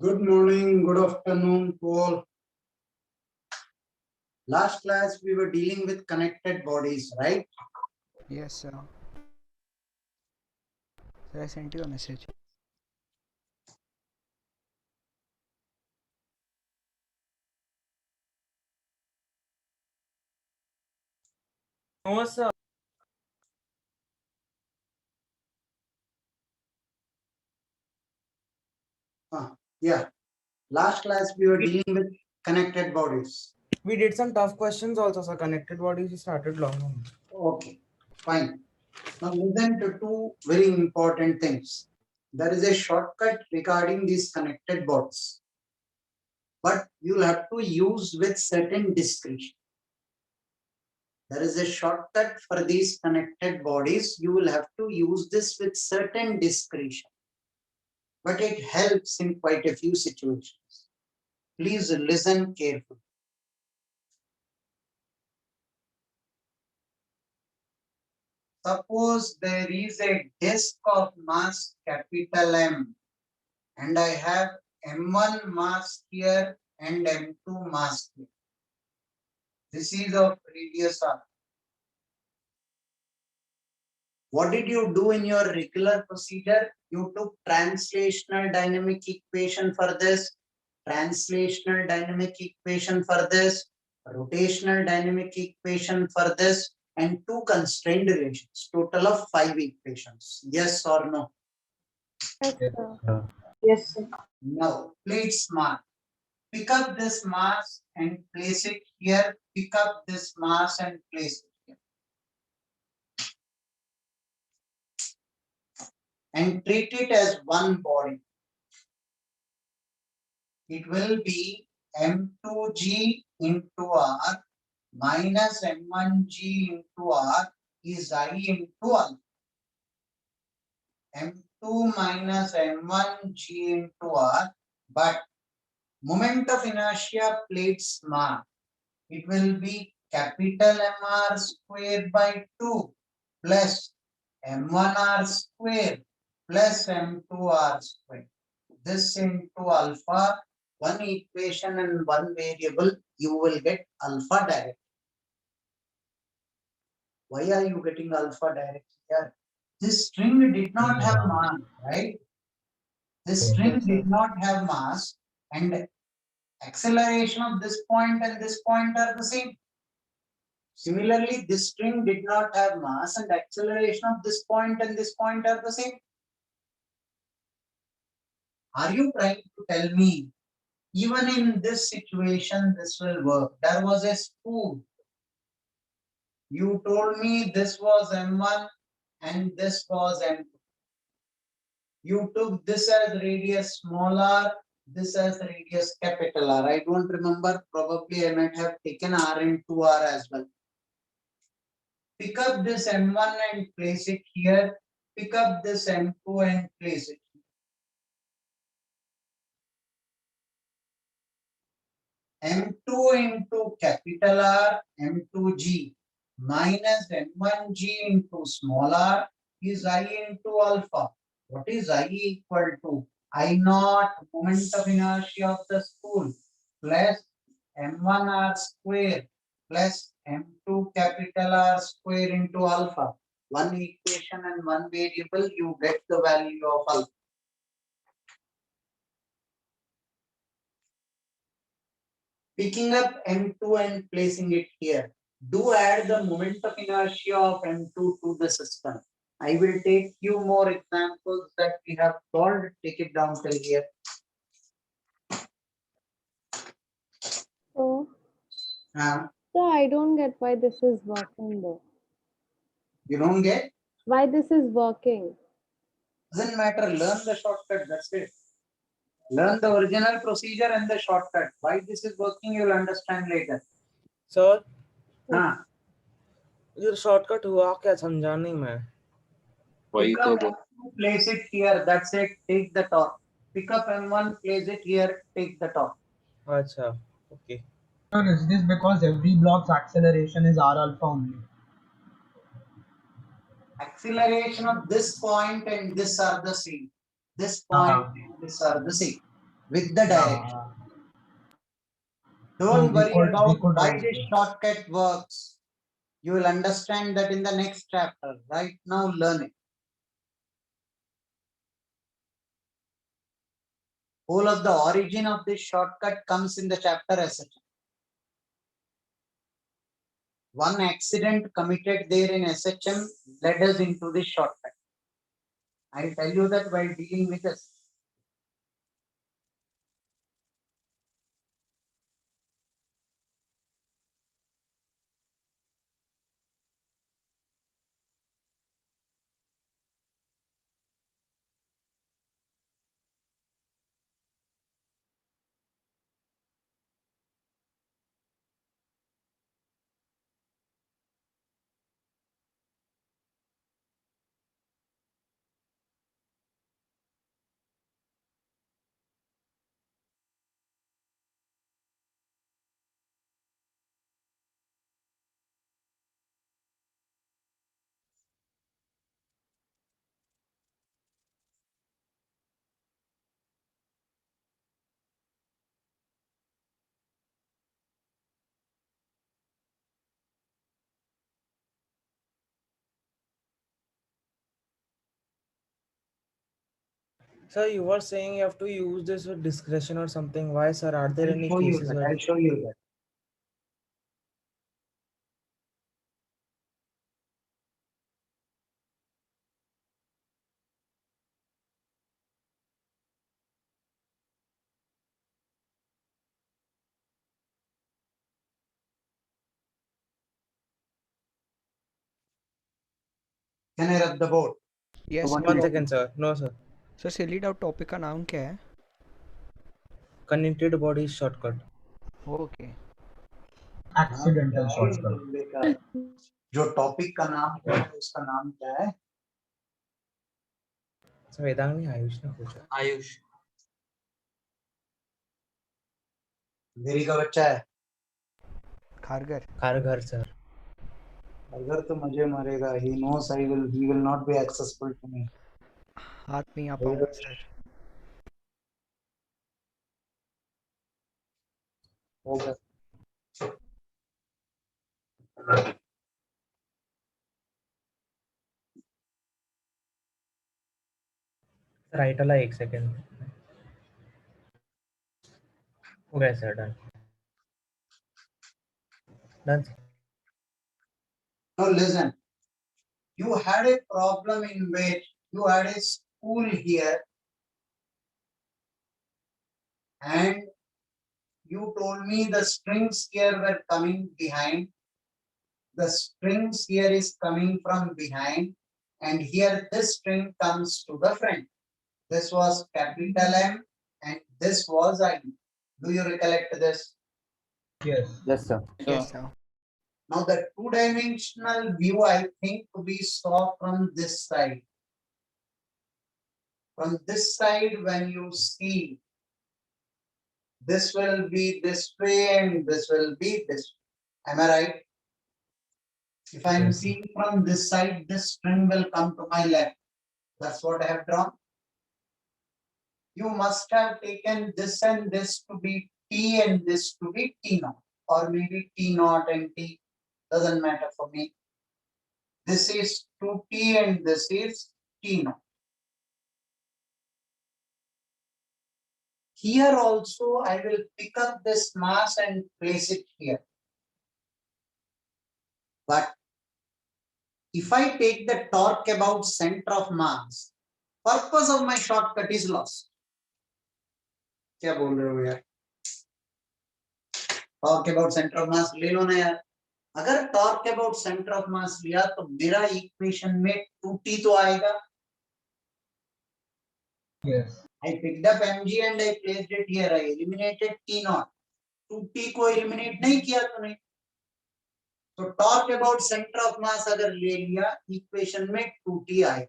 Good morning, good afternoon to all. Last class we were dealing with connected bodies, right? Yes, sir. I sent you a message. No, sir. Yeah. Last class we were dealing with connected bodies. We did some tough questions also, sir. Connected bodies we started long on. Okay, fine. Now listen to two very important things. There is a shortcut regarding these connected bodies, but you'll have to use with certain discretion. There is a shortcut for these connected bodies. You will have to use this with certain discretion. but it helps in quite a few situations. Please listen carefully. Suppose there is a disk of mass capital M and I have M1 mass here and M2 mass here. This is of radius R. What did you do in your regular procedure? You took translational dynamic equation for this, translational dynamic equation for this, rotational dynamic equation for this, and two constrained relations, total of 5 equations. Yes or no? Yes, sir. Yes, sir. Now, plate smart. Pick up this mass and place it here. Pick up this mass and place it here. And treat it as one body. It will be M2G into R minus M1G into R is I into alpha. M2 minus M1G into R, but moment of inertia plates mass. It will be capital MR square by 2 plus M1R square plus M2R square. This into alpha, one equation and one variable, you will get alpha direct. Why are you getting alpha direct here? This string did not have mass, right? This string did not have mass, and acceleration of this point and this point are the same. Similarly, this string did not have mass and acceleration of this point and this point are the same. Are you trying to tell me even in this situation this will work? There was a spool. You told me this was M1 and this was M2. You took this as radius small r, this as radius capital R. I don't remember, probably I might have taken R into R as well. Pick up this M1 and place it here. Pick up this M2 and place it here. M2 into capital R, M2G minus M1G into small r is I into alpha. What is I equal to? I naught moment of inertia of the spool plus M1R square plus M2 capital R square into alpha. One equation and one variable, you get the value of alpha. Picking up M2 and placing it here. Do add the moment of inertia of M2 to the system. I will take few more examples that we have solved. Take it down till here. So, Uh, so I don't get why this is working though. you don't get? Why this is working? Doesn't matter. Learn the shortcut. That's it. Learn the original procedure and the shortcut. Why this is working, you will understand later. Sir हाँ. ये shortcut हुआ क्या समझा नहीं मैं. Pick up M2, place it here. That's it. Take the top. Pick up M1, place it here. Take the top. अच्छा, okay. Sir, is this because every block's acceleration is R alpha only? Acceleration of this point and this are the same. This point and this are the same with the direction. Don't So we worry about could why write this this. shortcut works. You will understand that in the next chapter. Right now, learn it. Whole of the origin of this shortcut comes in the chapter SHM. One accident committed there in SHM led us into this shortcut. I'll tell you that while dealing with this. Sir, you were saying you have to use this with discretion or something. Why, sir? Are there I'll any show you cases that. where? I'll show you that. Can I rub the board? Yes one sir. One minute. second, sir. No, sir. Sir silly doubt topic का नाम क्या है? Connected body shortcut. Okay Accidental shortcut. बेकार। जो topic का नाम है उसका नाम क्या है? सर वेदांग ने आयुष ने पूछा। आयुष देरी का बच्चा है। खारगर खारघर सर। अगर तो मुझे मरेगा। He knows he will not be accessible to me. हाथ नहीं आ पाऊंगा सर. होगा। राइट वाला 1 सेकंड। हो गया sir, done done. Now listen. You had a problem in which you had a school here and you told me the strings here were coming behind. The strings here is coming from behind and here this string comes to the front. This was capital M and this was I. Do you recollect this? Yes. yes sir yes sir. Now the two-dimensional view I think we saw from this side. From this side when you see, this will be this way and this will be this way. Am I right? If I am Yes. seeing from this side, this string will come to my left. That's what I have drawn. You must have taken this and this to be T and this to be T naught, or maybe T naught and T. Doesn't matter for me. This is 2T and this is T naught. Here also I will pick up this mass and place it here. But if I take the torque about center of mass, purpose of my shortcut is lost. क्या बोल रहे हो यार? Torque about center of mass ले लो ना यार. अगर torque about center of mass लिया तो मेरा equation में 2t तो आएगा. Yes. I picked up mg and I placed it here. I eliminated t naught. 2t को eliminate नहीं किया तूने. तो torque about centre of mass अगर ले लिया इक्वेशन में 2t आए.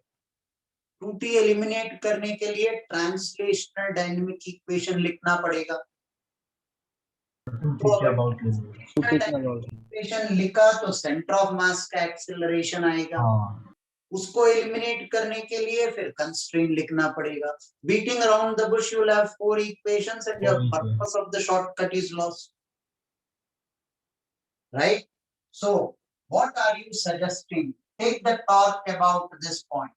2t एलिमिनेट करने के लिए ट्रांसलेशनल डायनेमिक इक्वेशन लिखना पड़ेगा. तो इक्वेशन लिखा तो सेंटर ऑफ मास का एक्सेलरेशन आएगा. उसको एलिमिनेट करने के लिए फिर कंस्ट्रेंट लिखना पड़ेगा. Beating around the Bush you will have 4 equations and your purpose of the shortcut is lost. Right? So, what are you suggesting? Take the torque about this point.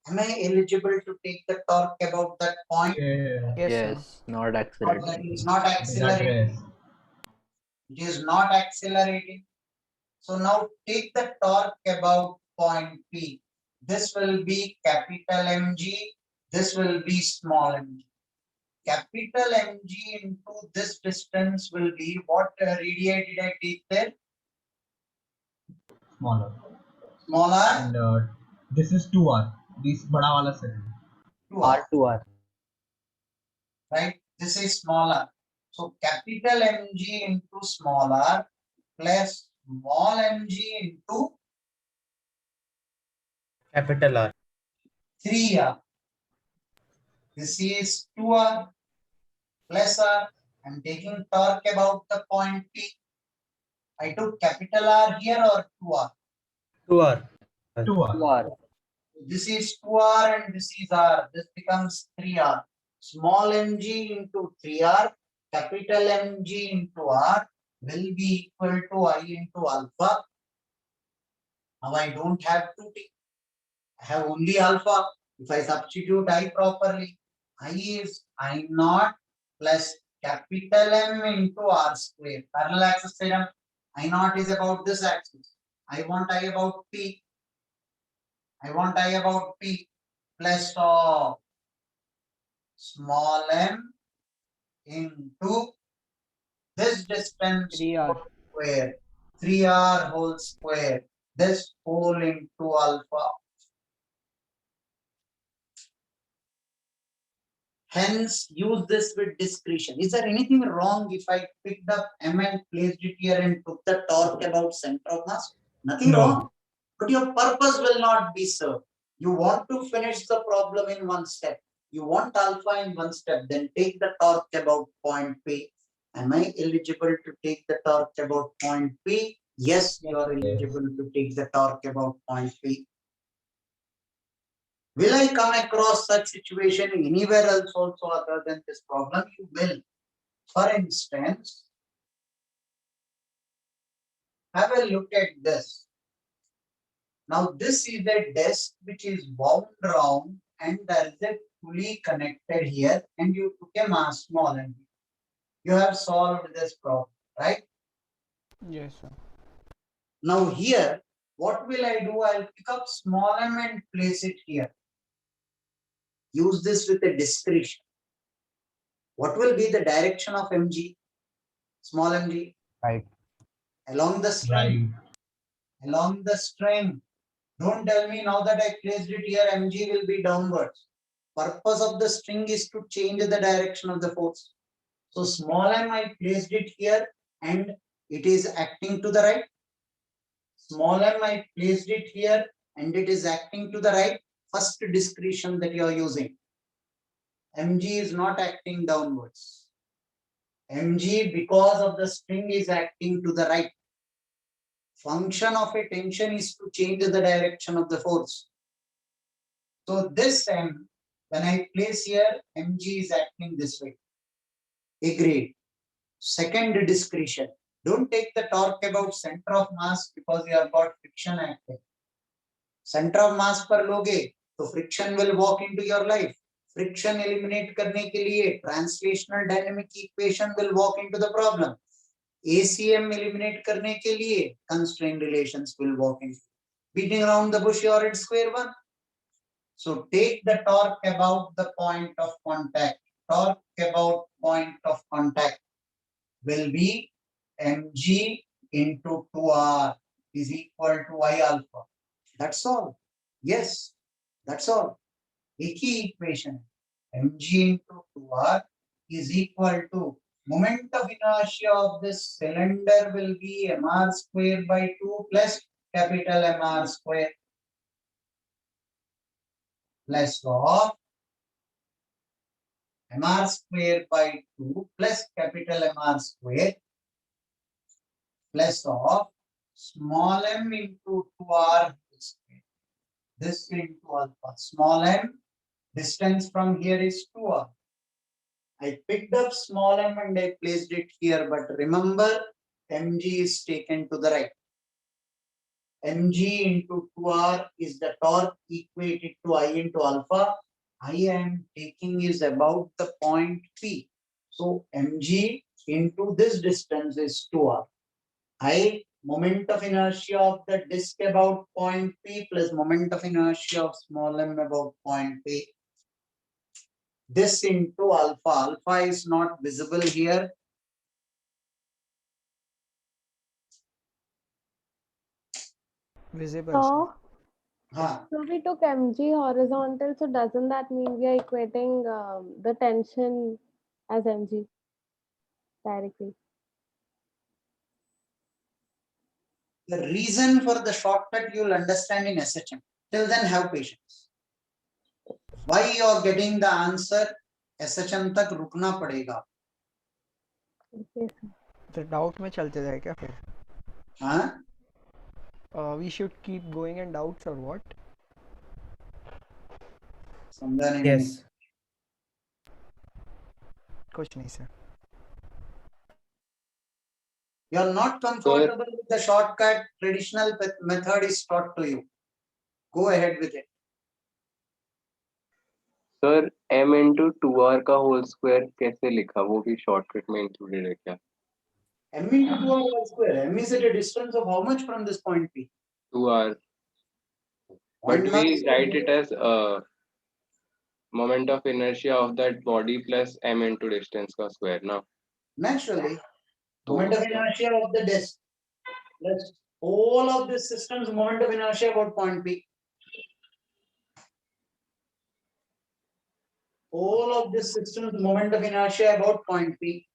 Am I eligible to take the torque about that point? Yeah. Yes, yes sir. not That accelerating is not accelerating. It is not accelerating. So now take the torque about point P. This will be capital Mg. This will be small mg. Capital Mg into this distance will be what radii did I take there? Smaller. Smaller. And this is 2r. This bada wala cylinder. 2r. R2R Right? This is smaller. So capital Mg into smaller plus small mg into capital R 3r. This is 2r plus r. I'm taking torque about the point P. I took capital R here or 2r. 2r 2r. 2R This is 2r and this is r. This becomes 3r. Small mg into 3r, capital Mg into r will be equal to I into alpha. Now I don't have 2t. I have only alpha. If I substitute I properly, I is I naught plus capital M into R square. Parallel axis theorem. I naught is about this axis. I want I about P. I want I about P plus of small m into this distance 3R. whole square, 3r whole square, this whole into alpha. Hence, use this with discretion. Is there anything wrong if I picked up m and placed it here and took the torque about center of mass? Nothing No. wrong. But your purpose will not be served. You want to finish the problem in one step. You want alpha in one step, then take the torque about point P. Am I eligible to take the torque about point P? Yes, you are eligible to take the torque about point P. Will I come across such situation anywhere else also other than this problem? You will. For instance, have a look at this. Now this is a desk which is wound round and there is a pulley connected here and you took a mass small m. You have solved this problem, right? Yes, sir. Now here, what will I do? I'll pick up small m and place it here. Use this with a discretion. What will be the direction of mg? Small mg? Right. Along the string. Right. Along the string. Don't tell me now that I placed it here, mg will be downwards. Purpose of the string is to change the direction of the force. So small m, I placed it here and it is acting to the right. Small m, I placed it here and it is acting to the right. First discretion that you are using. mg is not acting downwards. mg, because of the string, is acting to the right. Function of a tension is to change the direction of the force. So this m, when I place here, mg is acting this way. Agreed. Second discretion. Don't take the torque about center of mass because you have got friction acting. Center of mass पर लोगे तो friction will walk into your life. Friction eliminate करने के लिए translational dynamic equation will walk into the problem. ACM eliminate करने के लिए constraint relations will walk in. Beating around the bush, you're at square one. So take the torque about the point of contact. Torque about point of contact will be mg into 2r is equal to I alpha. That's all. Yes, that's all. एक ही equation. mg into 2r is equal to moment of inertia of this cylinder will be mr square by 2 plus capital Mr square plus of mr square by 2 plus capital Mr square plus of small m into 2r square. This into alpha. Small m, distance from here is 2r. I picked up small m and I placed it here, but remember mg is taken to the right. mg into 2r is the torque equated to I into alpha. I am taking is about the point P. So mg into this distance is 2r. I, moment of inertia of the disk about point P plus moment of inertia of small m about point P. This into alpha. Alpha is not visible here. Visible, So, Huh. so we took mg horizontal, so doesn't that mean we are equating the tension as mg directly? The reason for the shortcut you will understand in SHM. Till then, have patience. Why you are getting the answer? SHM तक रुकना पड़ेगा. Okay, sir. तो doubt में चलते जाए क्या फिर? हाँ? We should keep going in doubts or what? समझा नहीं Yes. कुछ नहीं sir. You are not comfortable with the shortcut. Traditional method is taught to you. Go ahead with it. Sir m into 2r का whole square कैसे लिखा, वो भी shortcut में इंक्लूडेड है क्या? M into 2r whole square. M is at a distance of how much from this point P? 2r, but Point mass we is write it as moment of inertia of that body plus m into distance का square ना. naturally तो moment of inertia of the disk plus all of this system's moment of inertia about point P. All of this system's moment of inertia about point P.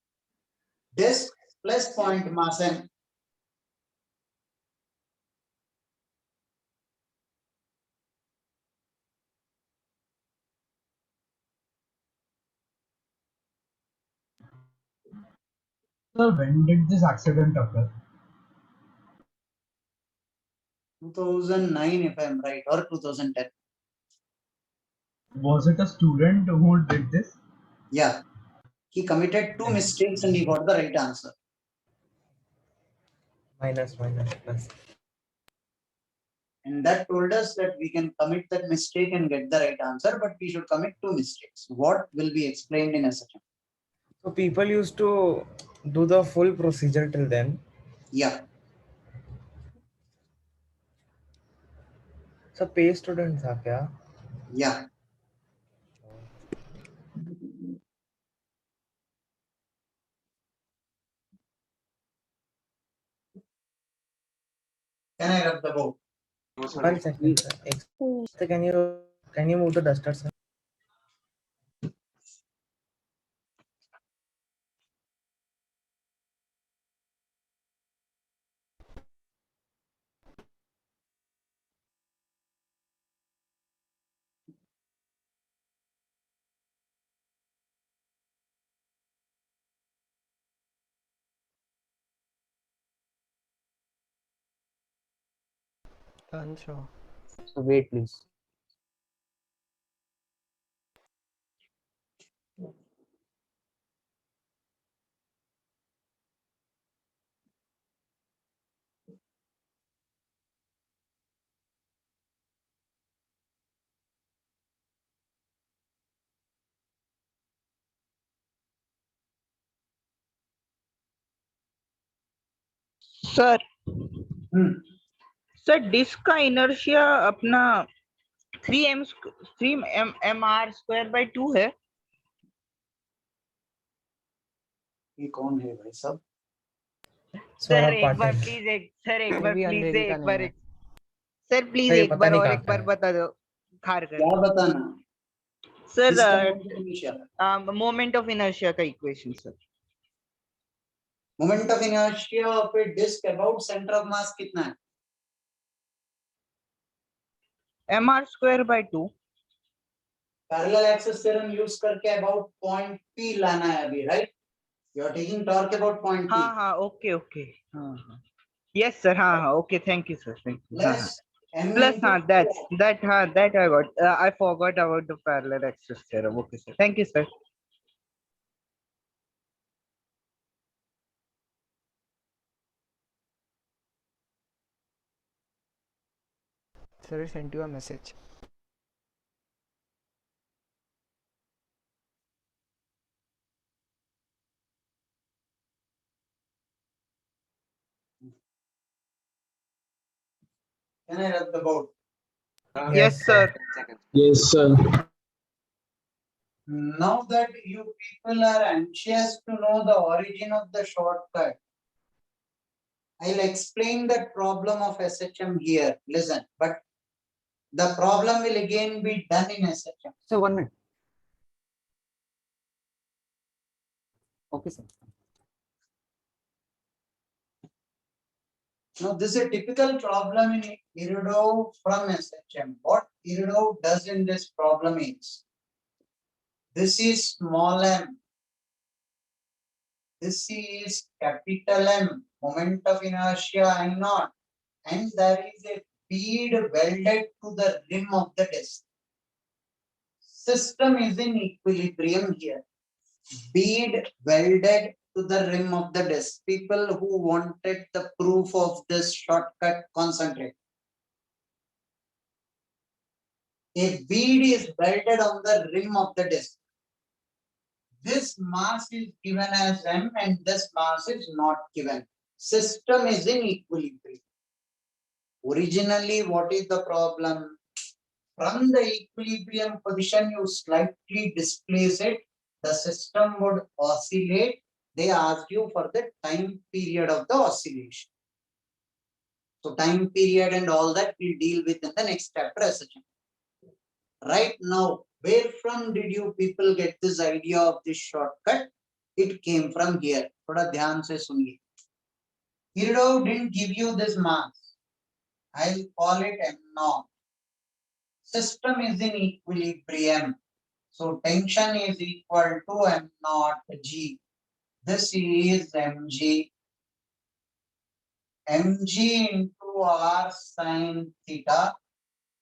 Disk plus point mass m. Sir, when did this accident occur? 2009 if I am right, or 2010. Was it a student who did this? Yeah, he committed two mistakes and he got the right answer. Minus, plus. And that told us that we can commit that mistake and get the right answer, but we should commit two mistakes. What will be explained in a second. So people used to do the full procedure till then. Yeah, So pay students are क्या? yeah. Can I rub the board? 1 second, sir. So can you move the duster, sir? Done, sir. So wait, please. Sir Hmm. Sir disc का inertia अपना 3m/2 है। ये कौन है भाई साहब? Sir एक बार प्लीज एक बार और एक बार बता दो खार कर। क्या बताना? सर Disk का moment of inertia. Moment of inertia का equation sir. Moment of inertia of a disk about center of mass कितना है? mr²/2। Parallel axis theorem use करके about point P लाना है अभी, right? You are taking torque about point P. हाँ okay हाँ yes sir हाँ okay thank you sir thank you. Plus m plus into हाँ that I got I forgot about the parallel axis theorem। Okay sir thank you sir. Sir, I sent you a message. Can I rub the board? Yes sir। Yes, sir. Now that you people are anxious to know the origin of the shortcut, I'll explain the problem of SHM here. Listen, but the problem will again be done in SHM. So 1 minute. Okay, sir. Now, this is a typical problem in Iridov from SHM. What Iridov does in this problem is, this is small m, this is capital M, moment of inertia I naught, and there is a bead welded to the rim of the disk. System is in equilibrium here. Bead welded to the rim of the disk. People who wanted the proof of this shortcut, concentrate. A bead is welded on the rim of the disc. This mass is given as m and this mass is not given. System is in equilibrium. Originally, what is the problem? From the equilibrium position, you slightly displace it, the system would oscillate. They asked you for the time period of the oscillation. So time period and all that we'll deal with in the next chapter as such. Right now, where from did you people get this idea of this shortcut? It came from here. Thoda dhyan se suniye. Kirchhoff didn't give you this mass. I'll call it M naught. System is in equilibrium. So tension is equal to M naught G. This is mg. mg into r sin theta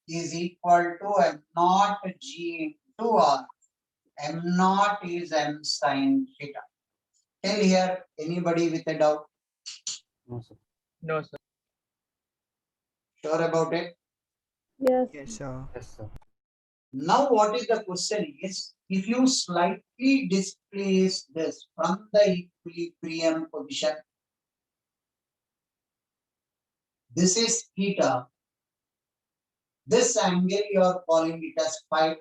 is equal to m naught g into r. M naught is m sin theta. Till here, anybody with a doubt? No, sir. No, sir. Sure about it? Yes. Yes, sir. Yes, sir. Now, what is the question is, if you slightly displace this from the equilibrium position, this is theta. This angle you are calling it as phi.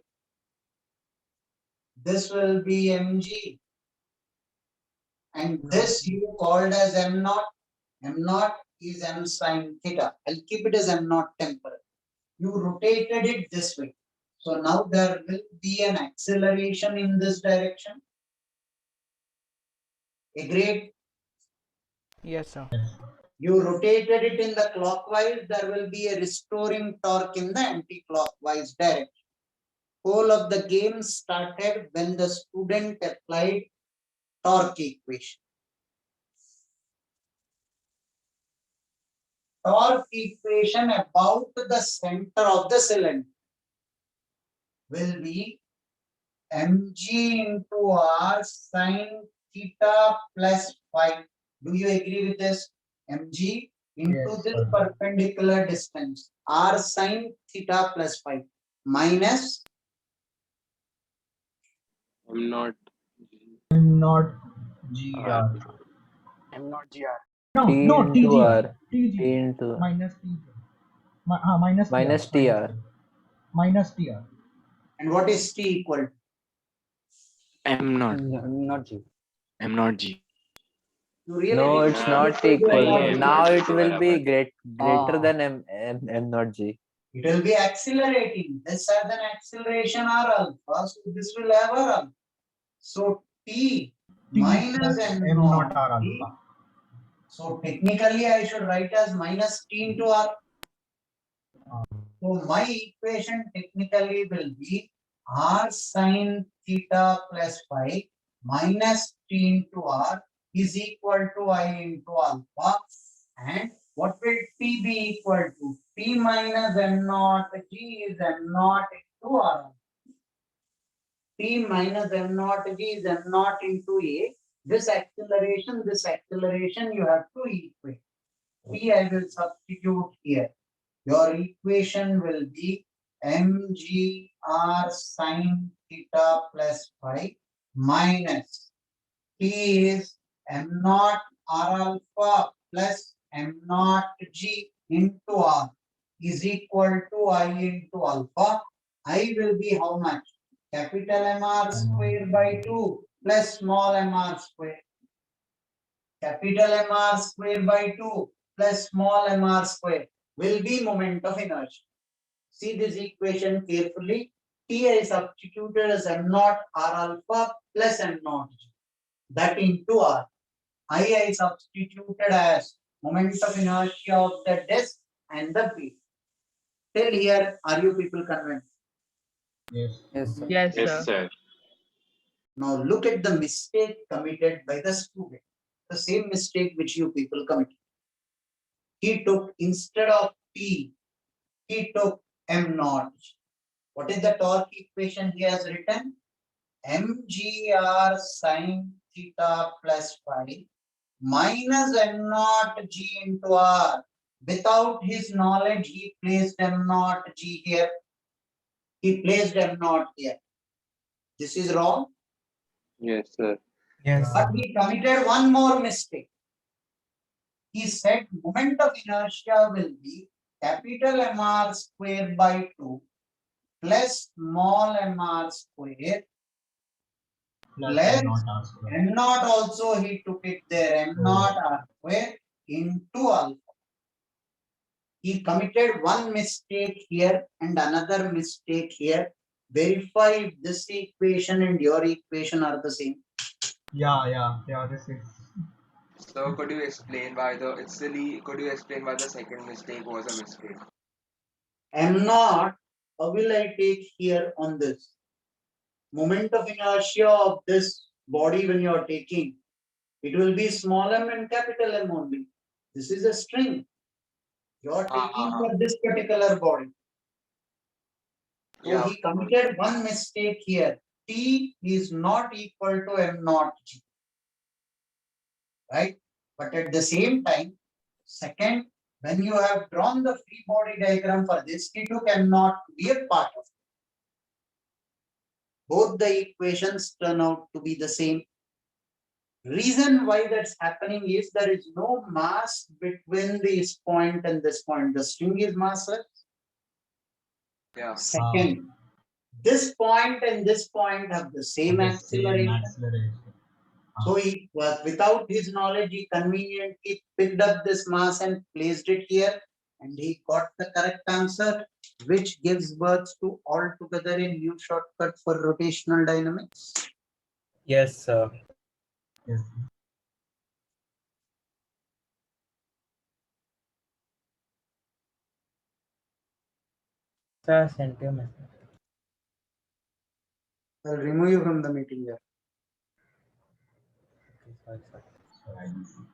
This will be mg. And this you called as m naught. M naught is m sin theta. I'll keep it as m naught temporal. You rotated it this way. So now there will be an acceleration in this direction. Agreed? Yes, sir. You rotated it in the clockwise, there will be a restoring torque in the anti-clockwise direction. Whole of the game started when the student applied torque equation. Torque equation about the center of the cylinder will be mg into r sin theta plus phi. Do you agree with this? Mg into Yes, this sir. perpendicular distance r sin theta plus phi minus I'm not Not GR. R. M not GR. No, T no, into TGR. R. T TGR. into Minus TGR. Minus minus TR. TR. Minus TR. and what is t equal to? I'm not. Not G. I'm not G. You really No, did it's Uh, not this equal. before. am Now not it will be barabar. greater Ah. than M not G. It will be accelerating. This has an acceleration r alpha, so this will have r alpha. So t T minus plus m M naught not R t. alpha. So technically I should write as minus t into r. So my equation technically will be r sin theta plus phi minus t into r is equal to I into alpha. And what will t be equal to? T minus m naught g is m naught into r. T minus m naught g is m naught into a. This acceleration you have to equate. T I will substitute here. Your equation will be mg r sin theta plus phi minus t is m naught r alpha plus m naught g into r is equal to I into alpha. I will be how much? Capital MR square by 2 plus small mr square. Capital MR square by 2 plus small mr square will be moment of inertia. See this equation carefully. T is substituted as m naught r alpha plus m naught g. That into r. I substituted as moment of inertia of the disk and the bead. Till here, are you people convinced? Yes. Yes, sir. Yes, Yes, sir. sir. Now look at the mistake committed by the student. The same mistake which you people committed. He took, instead of P, he took M naught. What is the torque equation he has written? mgr sin theta plus phi minus m naught g into r. Without his knowledge, he placed m naught g here. He placed M naught here. This is wrong. Yes, sir. Yes. But he committed one more mistake. He said moment of inertia will be capital MR square by 2 plus small mr square plus plus m naught r square. m naught also he took it there, m naught r square into alpha. He committed one mistake here and another mistake here. Verify if this equation and your equation are the same. Yeah, this is. So could you explain why could you explain why the second mistake was a mistake? M naught, how will I take here on this? Moment of inertia of this body when you are taking, it will be small m and capital M only. This is a string. You are taking for this particular body. So Yeah. he committed one mistake here. T is not equal to M naught G. Right? But at the same time, second, when you have drawn the free body diagram for this, he took M naught to be a part of it. Both the equations turn out to be the same. Reason why that's happening is there is no mass between this point and this point. The string is massless. Yeah. Second, this point and this point have the same The acceleration. same acceleration. So he was, without his knowledge, he conveniently picked up this mass and placed it here, and he got the correct answer, which gives birth to altogether a new shortcut for rotational dynamics. Yes, sir. Yes. Sir, I sent you a message. I'll remove you from the meeting here. Okay, sorry, sir. So I see.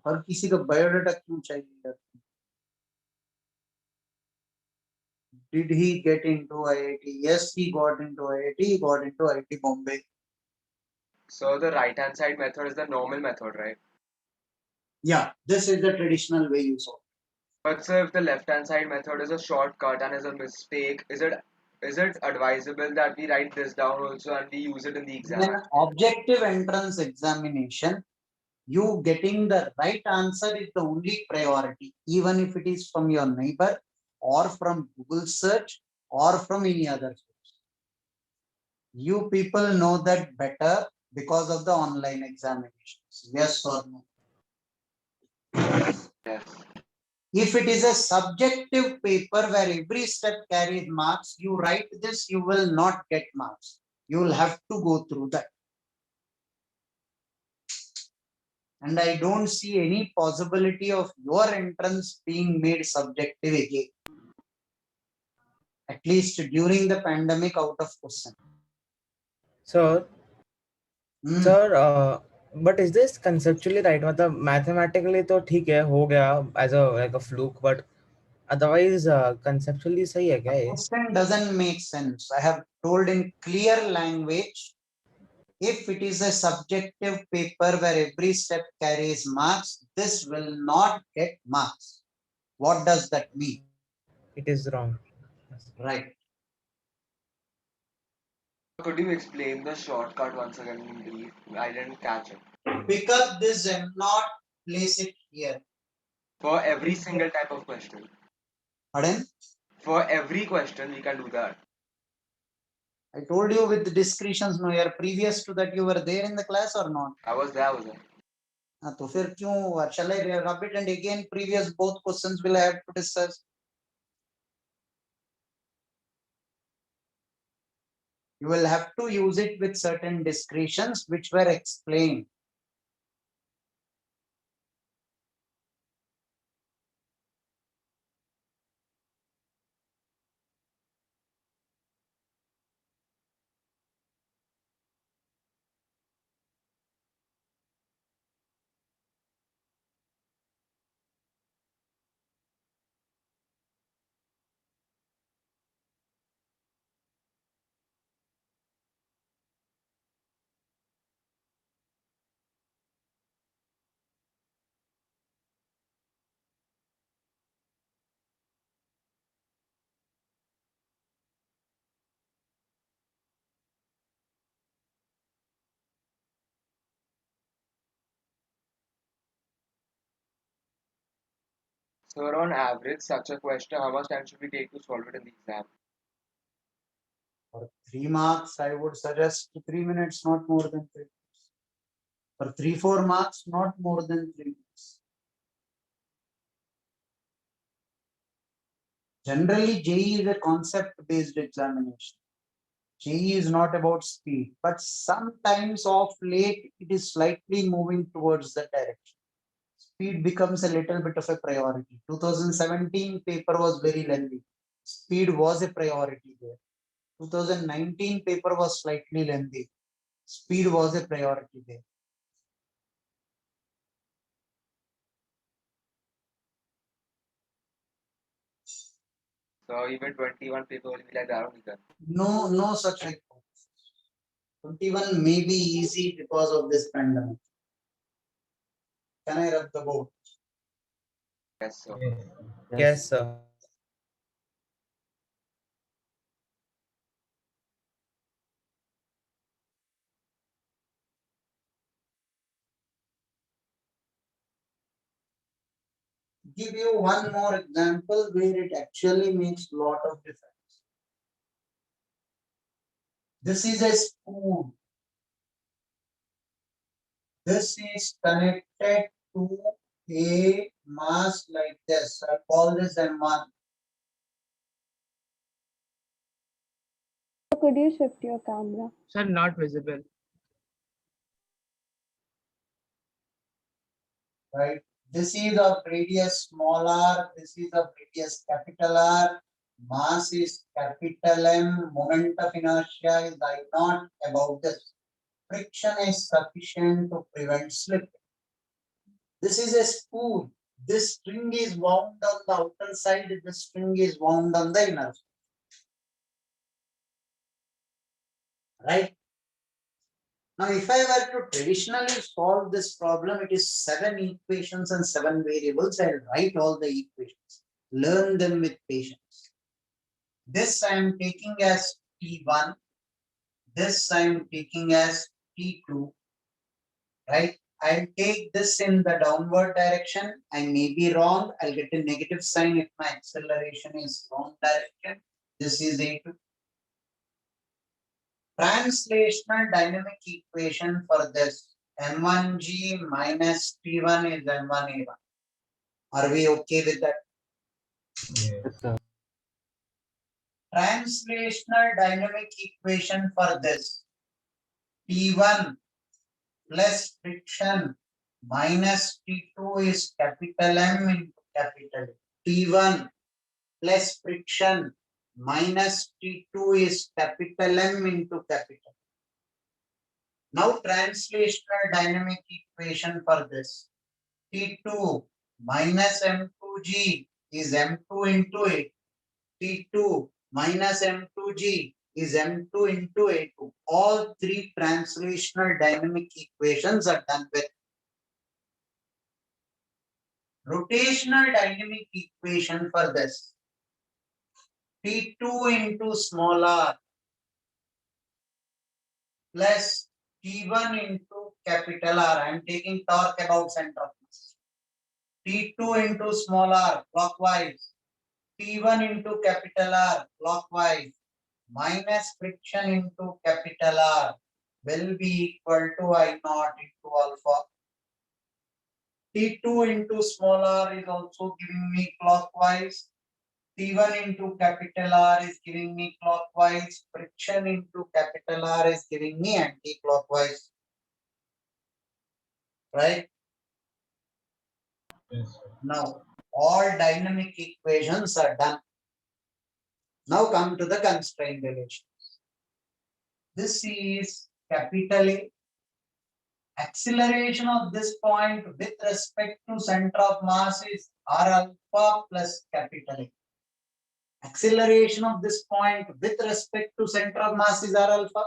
हर किसी का biodata क्यों चाहिए यार? Did he get into IIT? Yes, he got into IIT. He got into IIT Bombay. So the right hand side method is the normal method, right? Yeah, this is the traditional way you solve. But sir, if the left hand side method is a shortcut and is a mistake, is it advisable that we write this down also and we use it in the In exam? an objective entrance examination, you getting the right answer is the only priority, even if it is from your neighbor or from Google search or from any other source. You people know that better because of the online examinations. Yes or no? Yes. If it is a subjective paper where every step carries marks, you write this, you will not get marks. You will have to go through that. And I don't see any possibility of your entrance being made subjective again. At least during the pandemic, out of question. Sir, but is this conceptually right? मतलब mathematically तो ठीक है, हो गया as a like a fluke, but otherwise conceptually सही है क्या ये? Question doesn't make sense. I have told in clear language, if it is a subjective paper where every step carries marks, this will not get marks. What does that mean? It is wrong. Right. Could you explain the shortcut once again in brief? I didn't catch it. Pick up this M naught, place it here. For every single type of question. Pardon? For every question, we can do that. I told you with the discretions. No, year previous to that, you were there in the class or not? I was there. तो फिर क्यों? Shall I rub it and again previous both questions will I have to discuss? You will have to use it with certain discretions which were explained. Sir, on average, such a question, how much time should we take to solve it in the exam? For 3 marks, I would suggest 3 minutes, not more than 3 minutes. For 3-4 marks, not more than 3 minutes. Generally, JEE is a concept-based examination. JEE is not about speed, but sometimes of late it is slightly moving towards the direction. Speed becomes a little bit of a priority. 2017 paper was very lengthy. Speed was a priority there. 2019 paper was slightly lengthy. Speed was a priority there. So even 21 paper will be like that only then. No such like 21 may be easy because of this pandemic. Can I rub the board? Yes, sir. Yes, sir. Give you one more example where it actually makes a lot of difference. This is a spoon. This is connected to a mass like this. I call this M1. Could you shift your camera? Sir, not visible. Right? This is of radius small r, this is of radius capital R, mass is capital M, moment of inertia is I naught. About this. Friction is sufficient to prevent slip. This is a spool. This string is wound on the outer side, this string is wound on the inner side. Right? Now, if I were to traditionally solve this problem, it is 7 equations and 7 variables. I'll write all the equations. Learn them with patience. This I am taking as T1. This I am taking as T2. Right? I'll take this in the downward direction. I may be wrong. I'll get a negative sign if my acceleration is wrong direction. This is A2. Translational dynamic equation for this M1G minus T1 is M1A1. Are we okay with that? Yes, sir. Translational dynamic equation for this T1 plus friction minus T2 is capital M into capital A. T1 plus friction minus T2 is capital M into capital. Now translational dynamic equation for this T2 minus M2G is M2 into A. T2 minus M2G is M2 into A2. All three translational dynamic equations are done with. Rotational dynamic equation for this T2 into small r plus T1 into capital R. I am taking torque about center of mass. T2 into small r clockwise. T1 into capital R clockwise minus friction into capital R will be equal to I naught into alpha. T2 into small r is also giving me clockwise. T1 into capital R is giving me clockwise. Friction into capital R is giving me anti-clockwise. Right? Yes, sir. Now, all dynamic equations are done. Now come to the constraint relations. This is capital A. Acceleration of this point with respect to center of mass is R alpha plus capital A. Acceleration of this point with respect to center of mass is R alpha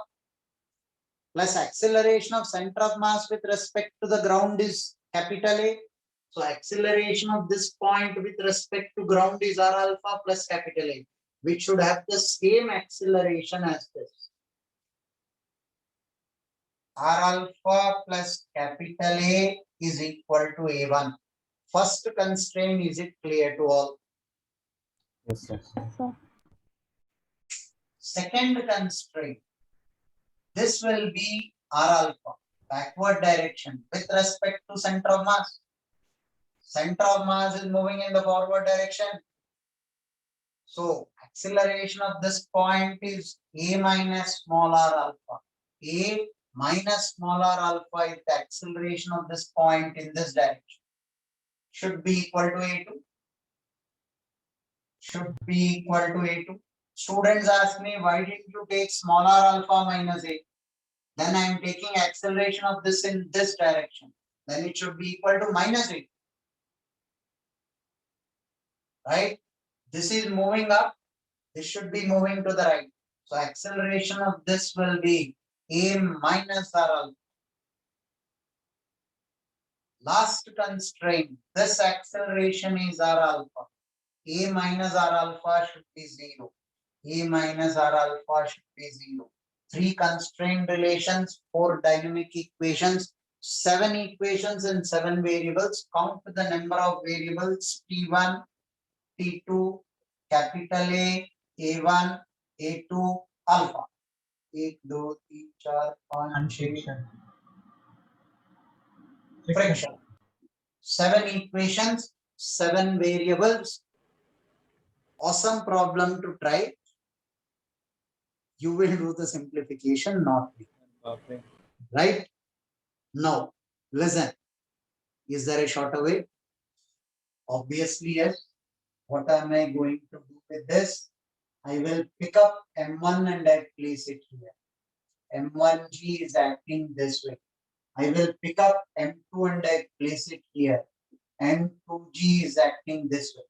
plus acceleration of center of mass with respect to the ground is capital A. So acceleration of this point with respect to ground is R alpha plus capital A, which should have the same acceleration as this. R alpha plus capital A is equal to A1. first constraint, is it clear to all? Yes, sir. So, Second constraint, this will be R alpha, backward direction with respect to center of mass. Center of mass is moving in the forward direction. So acceleration of this point is A minus small r alpha. A minus small r alpha is the acceleration of this point in this direction. Should be equal to A2. Should be equal to A2. Students ask me, why didn't you take small r alpha minus A? Then I am taking acceleration of this in this direction. Then it should be equal to minus A. Right? This is moving up. This should be moving to the right. So acceleration of this will be A minus R alpha. Last constraint, this acceleration is R alpha. A minus R alpha should be 0. A minus R alpha should be 0. 3 constraint relations, 4 dynamic equations, 7 equations and 7 variables. Count the number of variables T1, T2, capital A, A1, A2, alpha. 1, 2, 3, 4, 5, And 6. friction. Friction. 7 equations, 7 variables. Awesome problem to try. You will do the simplification, not me. Okay. Right? Now, listen. Is there a shorter way? Obviously, yes. What am I going to do with this? I will pick up M1 and I place it here. M1G is acting this way. I will pick up M2 and I place it here. M2G is acting this way.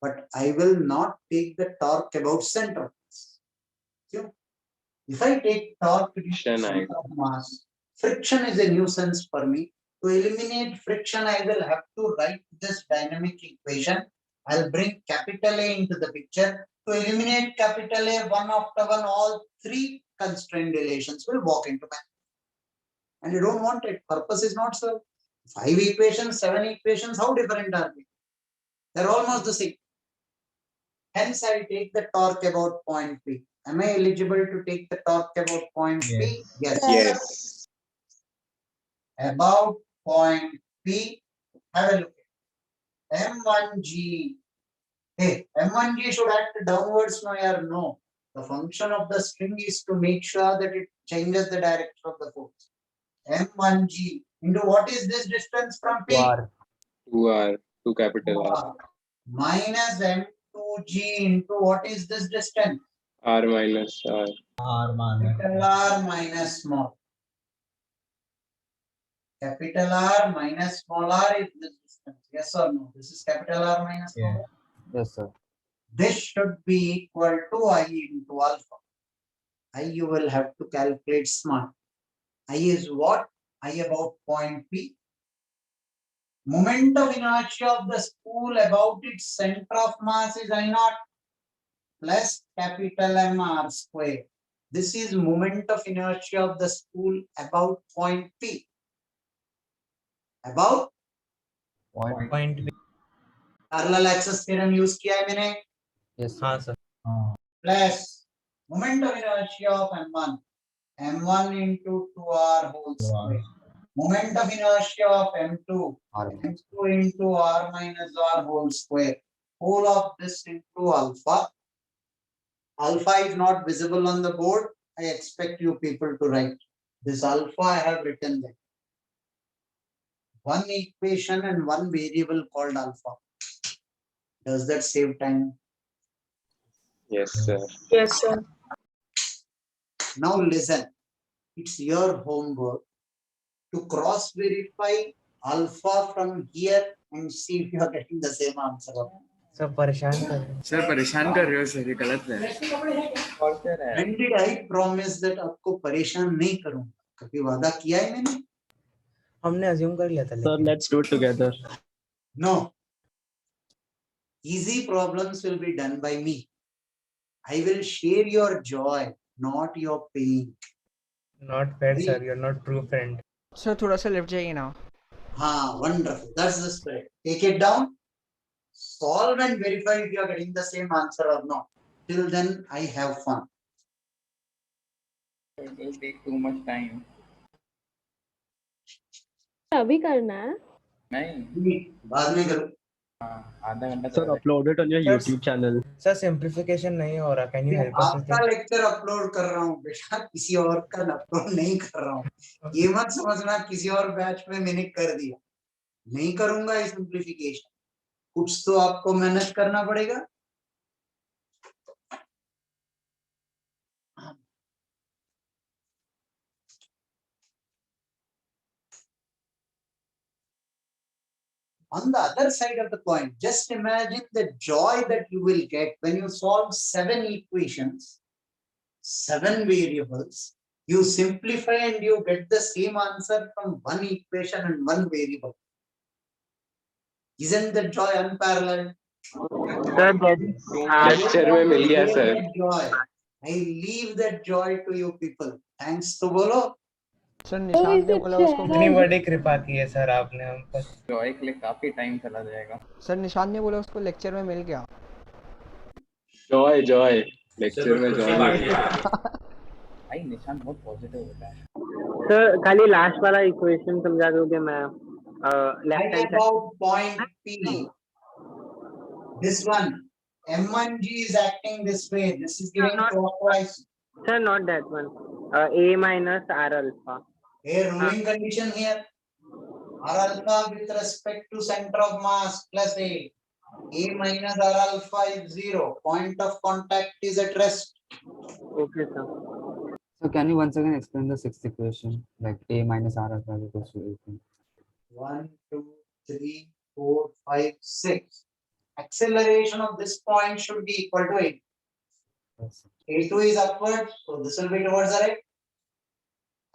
But I will not take the torque about center of mass. So, if I take torque to Friction, center of mass, friction is a nuisance for me. To eliminate friction, I will have to write this dynamic equation. I'll bring capital A into the picture. To eliminate capital A, one after one, all 3 constraint relations will walk into man. And you don't want it. Purpose is not served. 5 equations, 7 equations, how different are they? They're almost the same. Hence, I take the torque about point P. Am I eligible to take the torque about point P? Yes. yes, About point P, have a look at M1G. Hey, M1G should act downwards, no or no. The function of the string is to make sure that it changes the direction of the force. M1G into what is this distance from P? 2R, 2 capital R, R. Minus M2G into what is this distance? R minus R, R minus. Capital R minus small. Capital R minus small r is this distance. Yes or no? This is capital R minus small Yeah. r. Yes, sir. This should be equal to I into alpha. I you will have to calculate smart. I is what? I about point P. Moment of inertia of the spool about its center of mass is I naught plus capital M R square. This is moment of inertia of the spool about point P. About Point B. parallel access theorem use किया है मैंने. Yes, हाँ, sir. Plus moment of inertia of M1. M1 into 2R whole square. Moment of inertia of M2. M2 into R minus R whole square. Whole of this into alpha. Alpha is not visible on the board. I expect you people to write. This alpha I have written there. One equation and one variable called alpha. Does that save time? yes, sir. Yes, sir. Now listen. It's your homework to cross verify alpha from here and see if you are getting the same answer. Sir, परेशान कर रहे हैं. Sir परेशान कर रहे हो sir, ये गलत है. When did I promise that आपको परेशान नहीं करूंगा? कभी वादा किया है मैंने? हमने assume कर लिया था. Sir, let's do it together. No. Easy problems will be done by me. I will share your joy, not your pain. Not fair, sir. You're not true friend. Sir थोड़ा सा लेफ्ट जाइए ना. हाँ, wonderful. That's the spirit. Take it down, solve and verify if you are getting the same answer or not. Till then, I have fun. It will take too much time. अभी करना है. नहीं, बाद में करो. हाँ, आधा घंटा Sir, चला upload it on your Sir, YouTube channel. Sir, simplification नहीं हो रहा. Can you help us with आपका it? लेक्चर अपलोड कर रहा हूँ बेटा, किसी और का अपलोड नहीं कर रहा हूँ. ये मत समझना किसी और बैच में मैंने कर दिया. नहीं करूंगा ये सिंप्लीफिकेशन. कुछ तो आपको मेहनत करना पड़ेगा. On the other side of the coin, just imagine the joy that you will get when you solve 7 equations, 7 variables, you simplify and you get the same answer from one equation and one variable. Isn't the joy unparalleled? Sir, that is lecture में मिल गया sir. Joy. I leave that joy to you people. Thanks to बोलो. Sir Oh, Nishant is ने it बोला उसको. इतनी बड़ी कृपा की है सर आपने हम पर. जॉय के लिए काफी टाइम चला जाएगा. सर निशांत ने बोला उसको लेक्चर में मिल गया. जॉय जॉय लेक्चर में जॉय मिल गया. भाई निशान बहुत पॉजिटिव होता है. सर खाली लास्ट वाला इक्वेशन समझा दोगे मैं left Write hand side. about point P. This one. M1G is acting this way. This is giving not- clockwise. Sir, not that one. A minus R alpha. A ruling condition here. R alpha with respect to center of mass plus A. A minus R alpha is 0. Point of contact is at rest. Okay, sir. So can you once again explain the sixth equation, like A minus R alpha is equals to 18? 1, 2, 3, 4, 5, 6. Acceleration of this point should be equal to 8. Yes. A2 is upward, so this will be towards the right.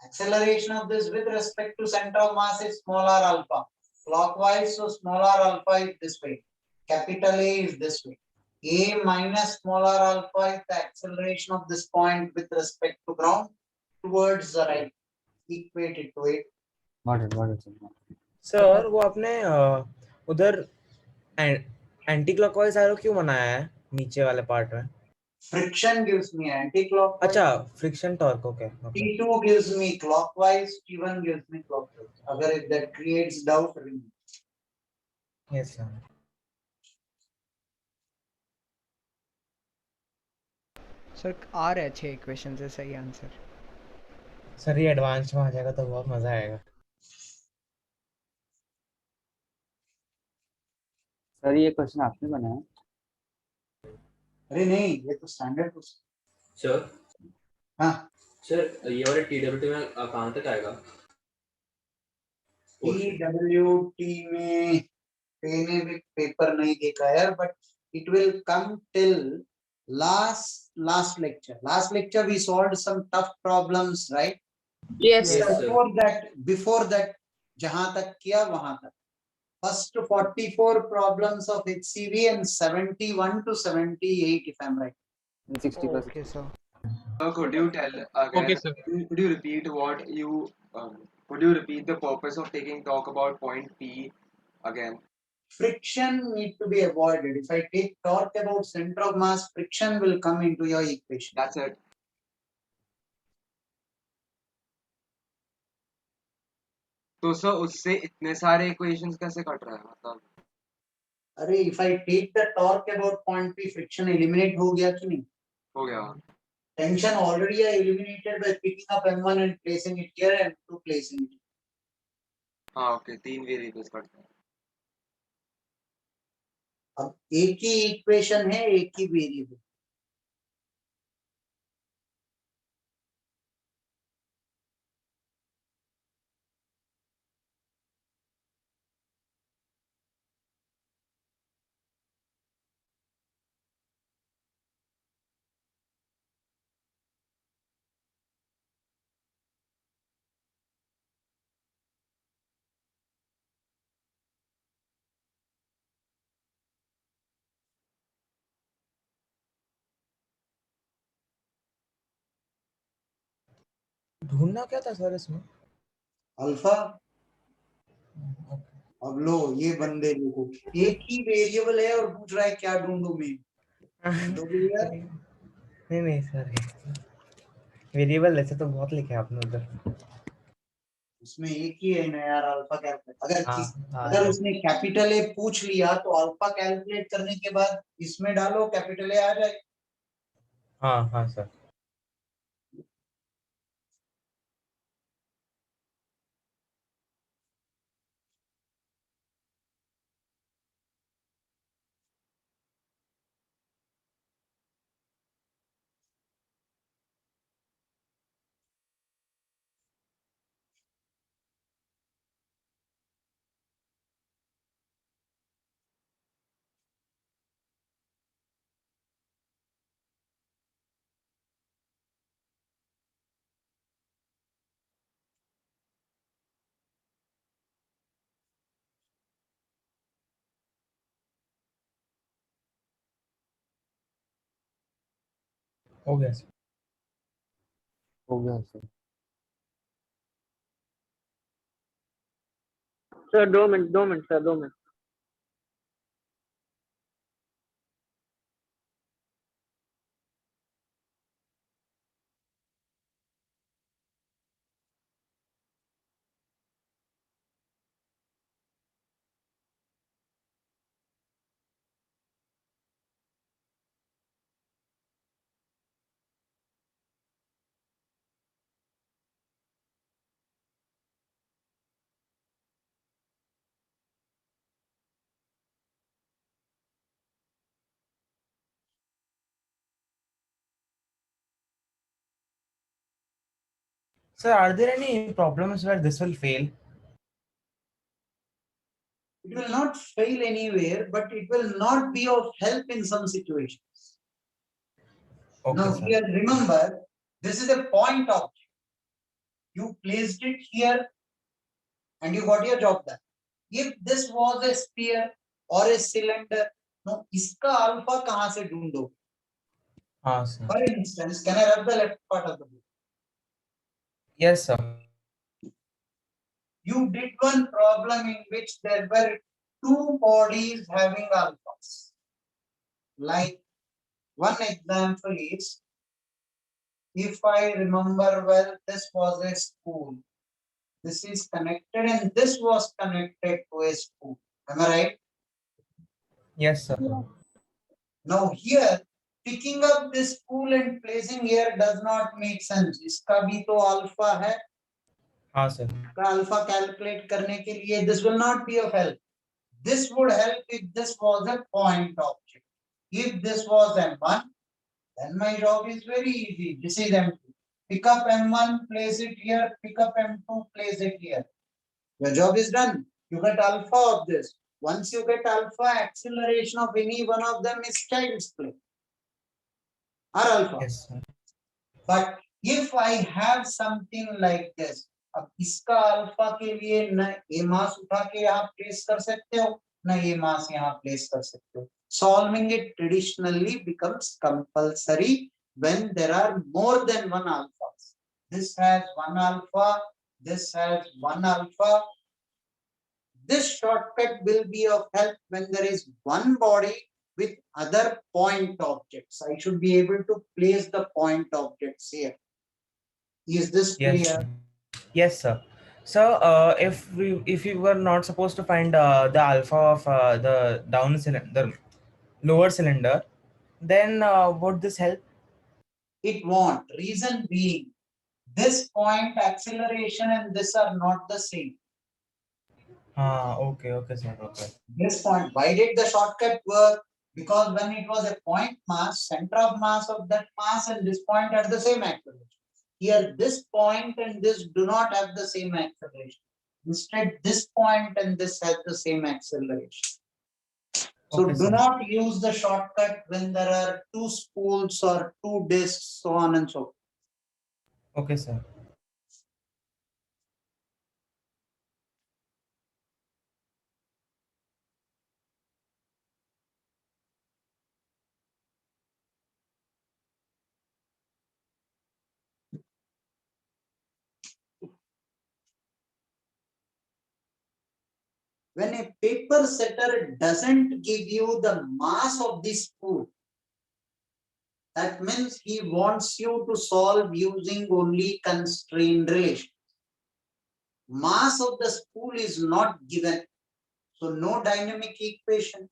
Acceleration of this with respect to center of mass is small r alpha. Clockwise, so small r alpha is this way. Capital A is this way. A minus small r alpha is the acceleration of this point with respect to ground towards the right. Equate it to it. Got it, sir. Sir वो आपने उधर anti clockwise arrow क्यों बनाया है नीचे वाले part में? Friction gives me anti-clockwise. अच्छा, friction torque. Okay. T2 gives me clockwise. T1 gives me clockwise. अगर if that creates doubt, remove. Yes sir. Sir आ रहे अच्छे इक्वेशन से सही आंसर. सर ये एडवांस में आ जाएगा तो बहुत मजा आएगा. सर ये क्वेश्चन आपने बनाया? अरे नहीं, ये तो स्टैंडर्ड क्वेश्चन. सर. हाँ सर ये वाला TWT में कहाँ तक आएगा? TWT में मैंने भी पेपर नहीं देखा है, but it will come till last lecture. Last lecture we solved some tough problems, right? Yes, Yes, sir. Before that जहाँ तक किया वहाँ तक. First 44 problems of HCV and 71 to 78 if I'm right. 60%. Okay, sir. Could you tell again? Okay, sir. Could you repeat what you? Could you repeat the purpose of taking talk about point P again? Friction need to be avoided. If I take torque about center of mass, friction will come into your equation. That's it. तो sir उससे इतने सारे equations कैसे cut रहे हैं मतलब? अरे if I take the torque about point P, friction eliminate हो गया कि नहीं? हो गया. Tension already I eliminated by picking up M1 and placing it here and M2 placing it. हाँ ओके, 3 वेरिएबल्स कटते हैं. अब एक ही इक्वेशन है, एक ही वेरिएबल. ढूंढना क्या था सर इसमें? अल्फा। Okay. अब लो ये बंदे को एक ही वेरिएबल है और पूछ रहा है क्या ढूंढूं मैं। तो भैया नहीं नहीं सर, वेरिएबल ऐसे तो बहुत लिखे आपने उधर। उसमें एक ही है ना यार, अल्फा कैलकुलेट। हाँ अगर उसने कैपिटल ए पूछ लिया तो अल्फा कैलकुलेट करने के बाद इसमें डालो, कैपिटल ए आ जाए। हाँ हाँ सर। हो गया सर। हो गया sir. Sir 2 minute 2 minute sir 2 minute. Sir, are there any problems where this will fail? It will not fail anywhere, but it will not be of help in some situations. Okay, Now sir. here remember, this is a point object. You placed it here and you got your job done. If this was a sphere or a cylinder, no, इसका alpha कहाँ से ढूंढो? हाँ sir. For instance, can I rub the left part of the book? Yes sir. You did one problem in which there were two bodies having alphas. Like one example is, if I remember well, this was a spool. This is connected and this was connected to a spool. Am I right? Yes sir. Now here, picking up this spool and placing here does not make sense. इसका भी तो alpha है. हाँ sir. का alpha calculate करने के लिए this will not be of help. This would help if this was a point object. If this was M1, then my job is very easy. This is M2. Pick up M1, place it here. Pick up M2, place it here. Your job is done. You get alpha of this. Once you get alpha, acceleration of any one of them is child's play. Or alpha. Yes sir. But if I have something like this, अब इसका alpha के लिए न ये मास उठा के यहाँ place कर सकते हो, न ये मास यहाँ प्लेस कर सकते हो. Solving it traditionally becomes compulsory when there are more than one alphas. This has one alpha, this has one alpha. This shortcut will be of help when there is one body with other point objects. I should be able to place the point objects here. Is this clear? Yes sir. Yes sir. So if we were not supposed to find the alpha of the down cylinder, lower cylinder, then would this help? It won't. Reason being, this point acceleration and this are not the same. Okay sir. Okay. This point, why did the shortcut work? Because when it was a point mass, center of mass of that mass and this point had the same acceleration. Here, this point and this do not have the same acceleration. Instead, this point and this has the same acceleration. So Okay, do sir. not use the spools when there are two spools or two discs, so on and so forth. Okay sir. When a paper setter doesn't give you the mass of the spool, that means he wants you to solve using only constraint relation. Mass of the spool is not given, so no dynamic equation.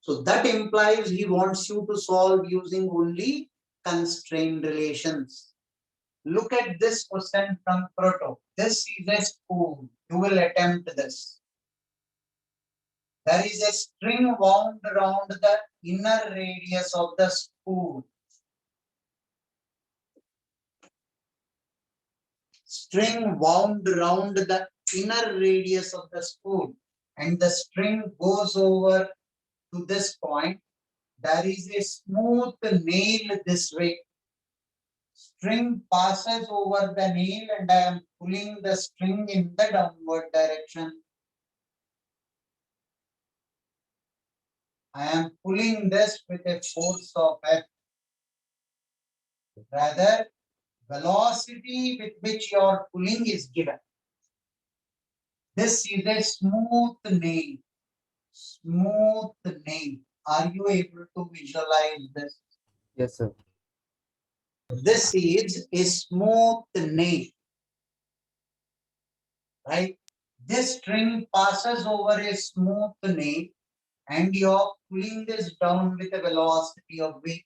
So that implies he wants you to solve using only constraint relations. Look at this question from Proto. This is a spool. You will attempt this. There is a string wound around the inner radius of the spool. String wound around the inner radius of the spool, and the string goes over to this point. There is a smooth nail this way. String passes over the nail, and I am pulling the string in the downward direction. I am pulling this with a force of F. Rather, velocity with which you are pulling is given. This is a smooth nail. Smooth nail. Are you able to visualize this? Yes, sir. This is a smooth nail. Right? This string passes over a smooth nail, and you are pulling this down with a velocity of V.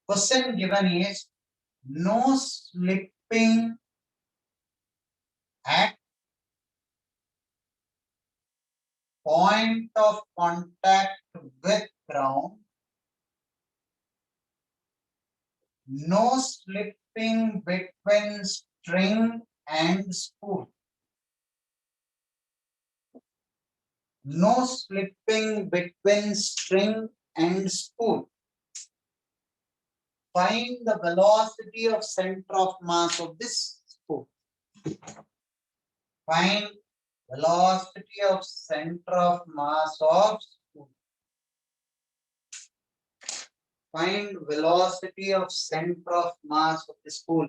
Question given is no slipping at point of contact with ground, no slipping between string and spool, no slipping between string and spool. Find the velocity of center of mass of this spool. Find velocity of center of mass of spool. Find velocity of center of mass of the spool.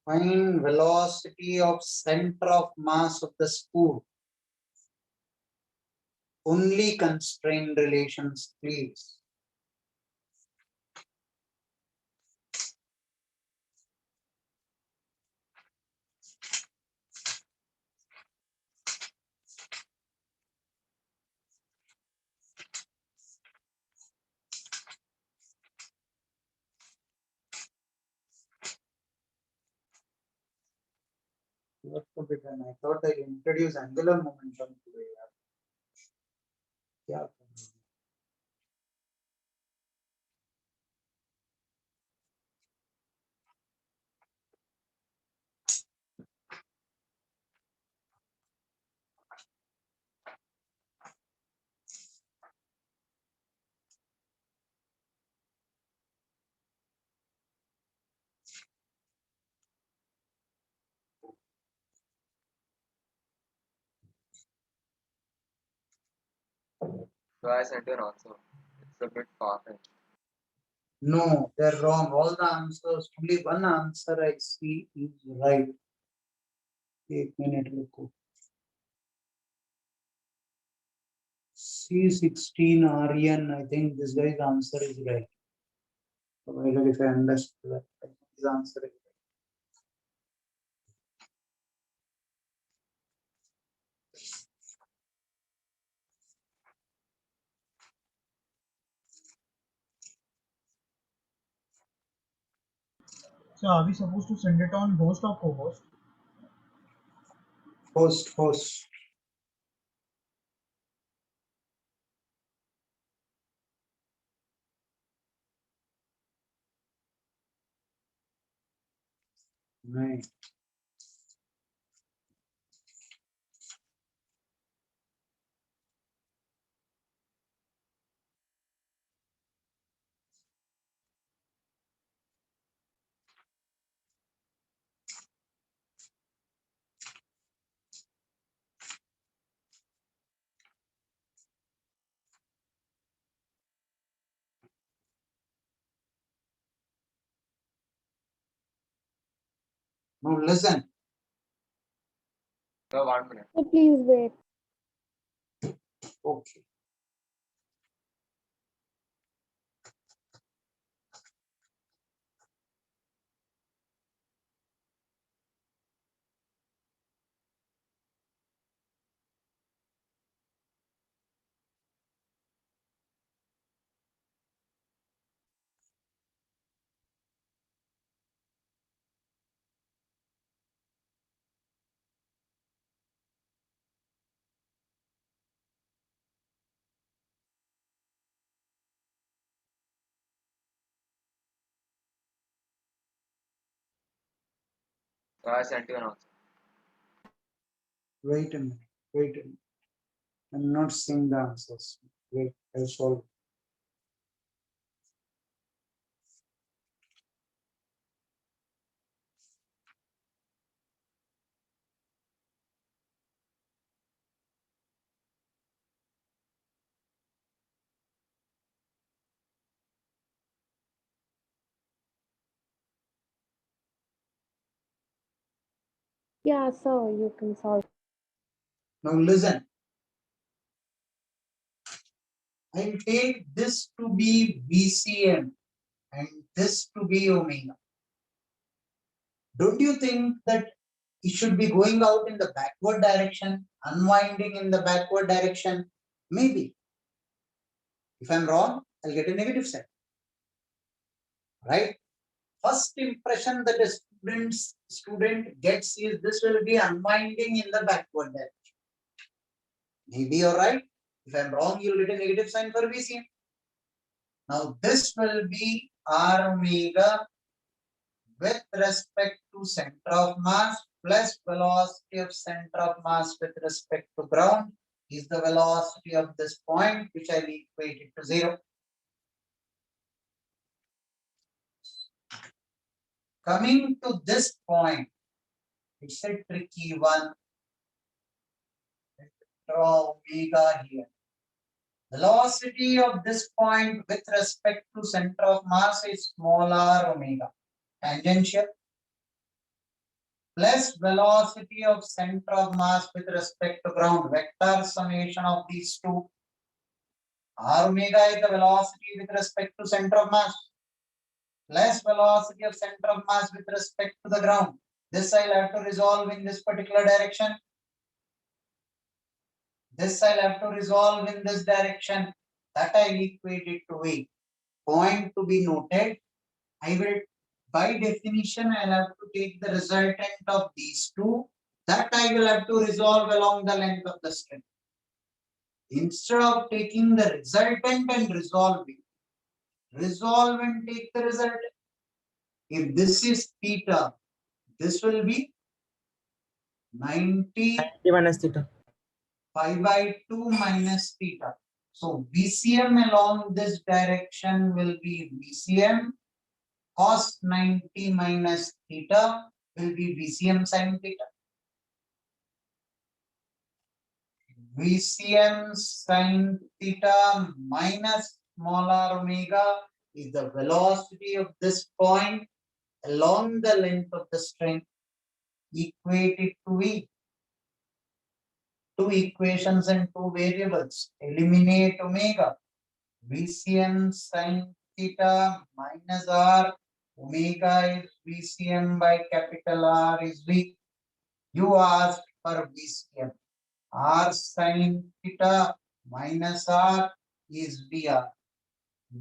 Find velocity of center of mass of the spool. Only constrained relations, please. What to be done? I thought I introduced angular momentum today. Yeah. So I sent you an answer. It's a bit far-fetched. No, they're wrong. All the answers, only one answer I see is right. 1 minute, look. C16 Aryan, I think this guy's answer is right. Provided if I understood that, I think his answer is right. So are we supposed to send it on host or co-host? Host. Right. Now listen. No, 1 minute. So please wait. Okay. So I sent you an answer. Wait a minute. I'm not seeing the answers. Wait, I'll solve. Yeah, so you can solve. Now listen. I'll take this to be VCM and this to be omega. Don't you think that it should be going out in the backward direction, unwinding in the backward direction? Maybe. If I'm wrong, I'll get a negative sign. Right? First impression that a student gets is this will be unwinding in the backward direction. Maybe you're right. If I'm wrong, you'll get a negative sign for VCM. Now this will be R omega with respect to center of mass plus velocity of center of mass with respect to ground is the velocity of this point, which I will equate it to 0. Coming to this point, it's a tricky one. Draw omega here. Velocity of this point with respect to center of mass is small r omega. Tangential. plus velocity of center of mass with respect to ground, vector summation of these two. R omega is the velocity with respect to center of mass, plus velocity of center of mass with respect to the ground. This I'll have to resolve in this particular direction. This I'll have to resolve in this direction. That I'll equate it to V. Point to be noted. I will, by definition, I'll have to take the resultant of these two. That I will have to resolve along the length of the string. Instead of taking the resultant and resolving, resolve and take the resultant. If this is theta, this will be 90 minus theta. pi by 2 minus theta. So VCM along this direction will be VCM. Cos 90 minus theta will be VCM sin theta. VCM sin theta minus small r omega is the velocity of this point along the length of the string, equated to V. Two equations and two variables. Eliminate omega. VCM sin theta minus r. Omega is VCM by capital R is V. You asked for VCM. R sin theta minus R is VR.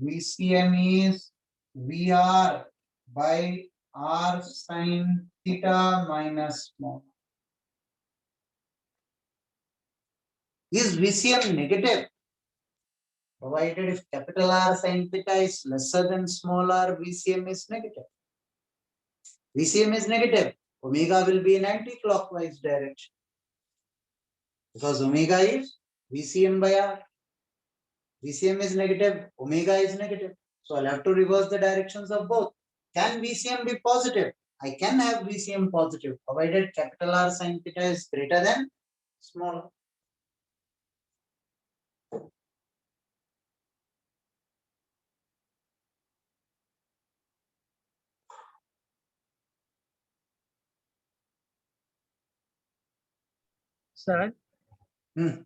VCM is VR by R sin theta minus small. Is VCM negative? Provided if capital R sin theta is lesser than small r, VCM is negative. VCM is negative. Omega will be in anti-clockwise direction. Because omega is VCM by R. VCM is negative, omega is negative. So I'll have to reverse the directions of both. Can VCM be positive? I can have VCM positive, provided capital R sin theta is greater than small r. Sir, Hmm.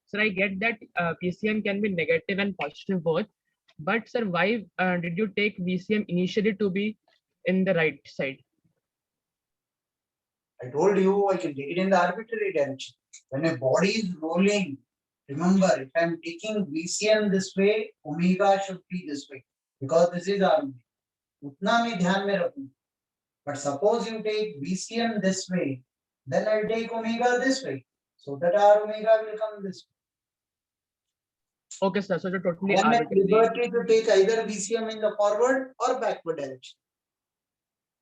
sir, I get that VCM can be negative and positive both, but sir, why did you take VCM initially to be in the right side? I told you I can take it in the arbitrary direction. When a body is rolling, remember, if I am taking VCM this way, omega should be this way, because this is R. Utna मैं ध्यान में रखूं. But suppose you take VCM this way, then I'll take omega this way. So that R omega will come this way. Okay, sir. So you're totally I am at arbitrary. liberty to take either VCM in the forward or backward direction.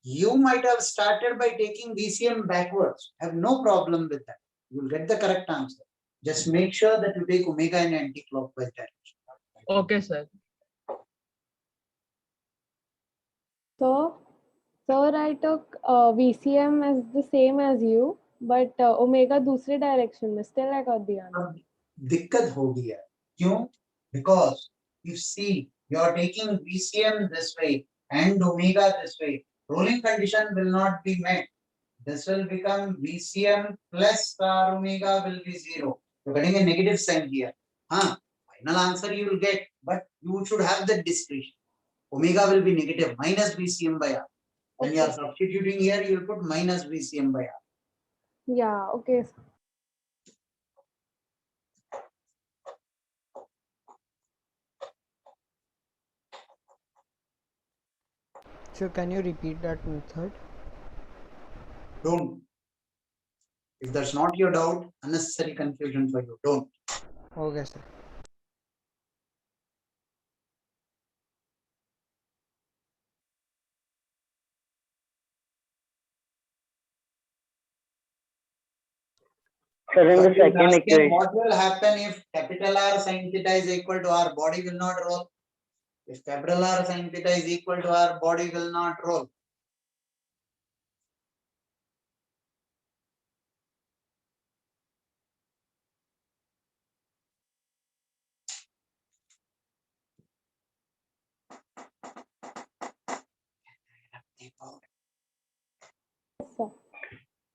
You might have started by taking VCM backwards. I have no problem with that. You will get the correct answer. Just make sure that you take omega in anti-clockwise direction. Okay, sir. So, sir, I took VCM as the same as you, but omega दूसरे direction में. Still I got the answer. दिक्कत हो गया. क्यों? Because if see, you are taking VCM this way and omega this way, rolling condition will not be met. This will become VCM plus R omega will be 0. You're getting a negative sign here. Final answer you will get, but you should have the discretion. Omega will be negative, minus VCM by R. When you are substituting here, you will put minus VCM by R. Yeah, okay. So can you repeat that method? Don't. If that's not your doubt, unnecessary confusion for you. Don't. Okay, sir. Sir, in the But you're second asking equation, what will happen if capital R sin theta is equal to R? Body will not roll. If capital R sin theta is equal to R, body will not roll. Yes, sir.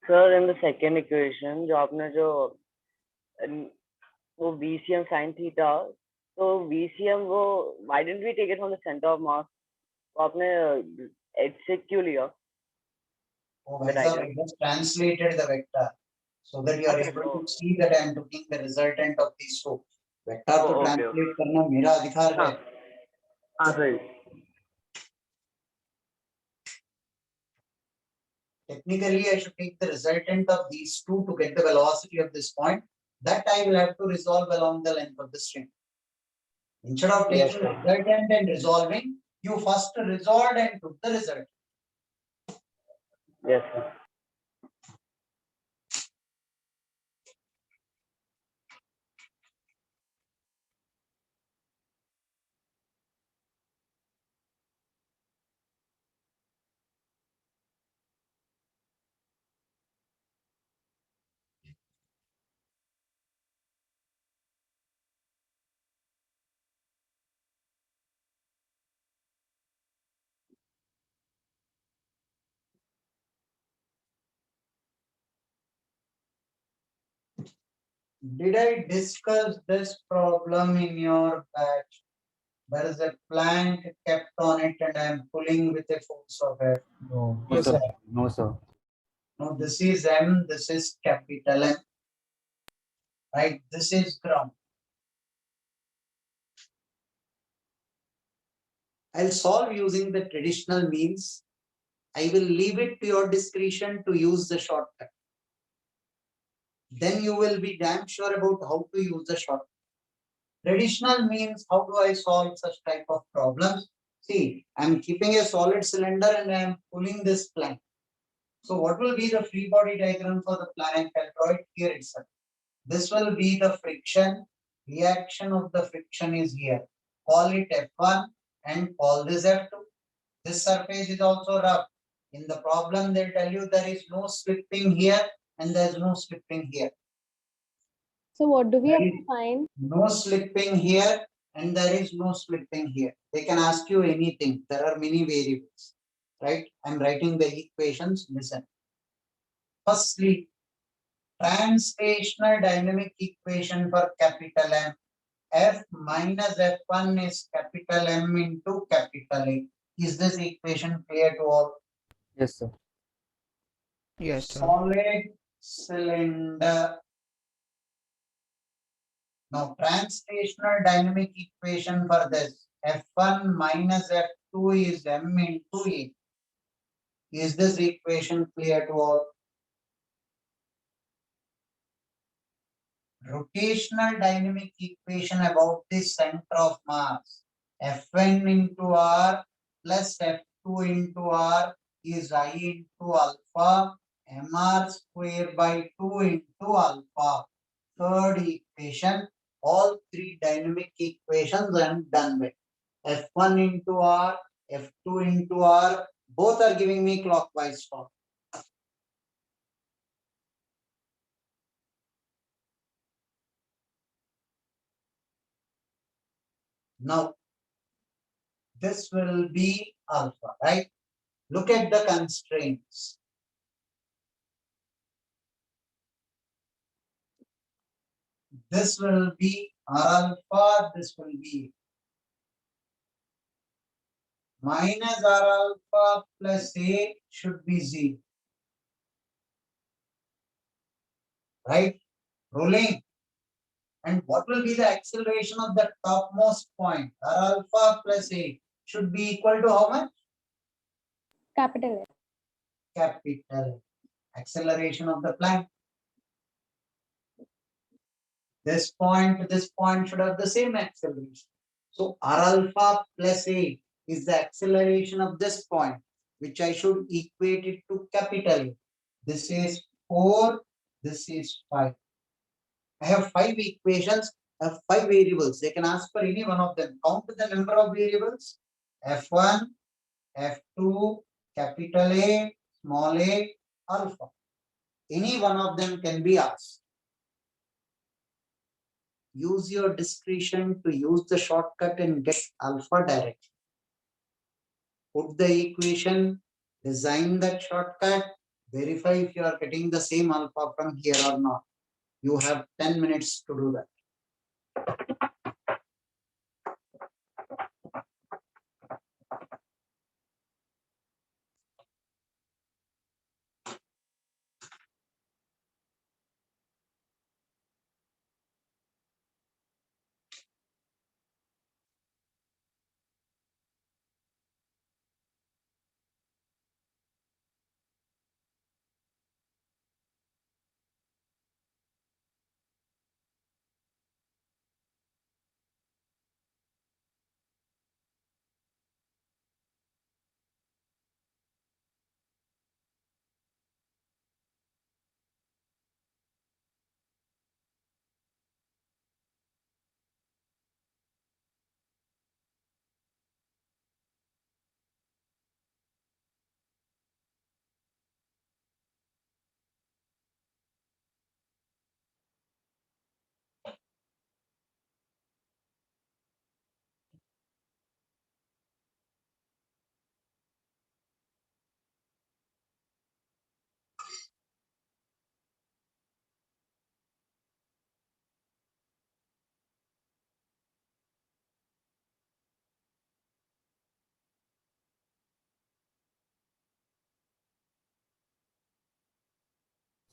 Sir in the second equation जो आपने जो वो VCM sin theta, तो VCM वो why didn't we take it from the center of mass? तो आपने h से क्यों लिया? Oh, I just translated the vector so that you are Okay, able so to see that I am taking the resultant of these two. Vector Oh, to okay, translate करना मेरा अधिकार है. हाँ सही. Technically, I should take the resultant of these two to get the velocity of this point. That I will have to resolve along the length of the string. Instead of taking Yes, the sir. resultant and resolving, you first resolved and took the result. Yes, sir. Did I discuss this problem in your batch? There is a plank kept on it and I am pulling with a force of F. No. No, sir. No, sir. Now this is M, this is capital M. Right, this is ground. I'll solve using the traditional means. I will leave it to your discretion to use the shortcut. Then you will be damn sure about how to use the shortcut. Traditional means, how do I solve such type of problems? See, I'm keeping a solid cylinder and I'm pulling this plank. So what will be the free body diagram for the plank? I'll draw it here itself. This will be the friction. Reaction of the friction is here. Call it F1 and call this F2. This surface is also rough. In the problem, they'll tell you there is no slipping here and there is no slipping here. So what do we have There to is find? no slipping here and there is no slipping here. They can ask you anything. There are many variables, right? I'm writing the equations. Listen. Firstly, translational dynamic equation for capital M. F minus F1 is capital M into capital A. Is this equation clear to all? Yes, sir. Yes, sir. Solid cylinder. Now, translational dynamic equation for this F1 minus F2 is M into A. Is this equation clear to all? Rotational dynamic equation about the center of mass. Fn into R plus F2 into R is I into alpha mr square by 2 into alpha. Third equation, all three dynamic equations I am done with. F1 into R, F2 into R, both are giving me clockwise torque. Now, this will be alpha, right? Look at the constraints. This will be R alpha, this will be minus R alpha plus A should be 0. Right? Rolling. And what will be the acceleration of the topmost point? R alpha plus A should be equal to how much? Capital A. Capital. Acceleration of the plank. This point should have the same acceleration. So R alpha plus A is the acceleration of this point, which I should equate it to capital A. This is 4, this is 5. I have 5 equations, I have 5 variables. They can ask for any one of them. Count the number of variables. F1, F2, capital A, small a, alpha. Any one of them can be asked. Use your discretion to use the shortcut and get alpha directly. Put the equation, design that shortcut, Verify if you are getting the same alpha from here or not. You have 10 minutes to do that.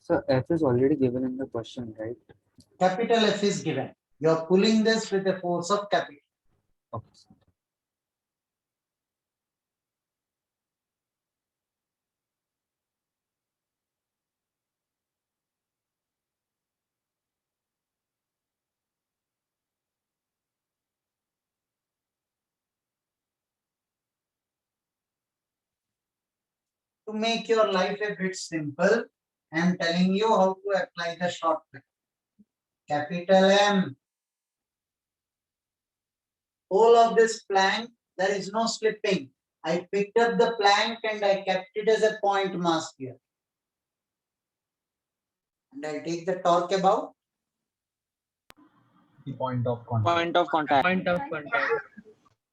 So F is already given in the question, right? Capital F is given. You are pulling this with a force of capital. Okay. To make your life a bit simple, I am telling you how to apply the shortcut. Capital M. All of this plank, there is no slipping. I picked up the plank and I kept it as a point mass here. And I'll take the torque about The point of contact. Point of contact. Point of contact.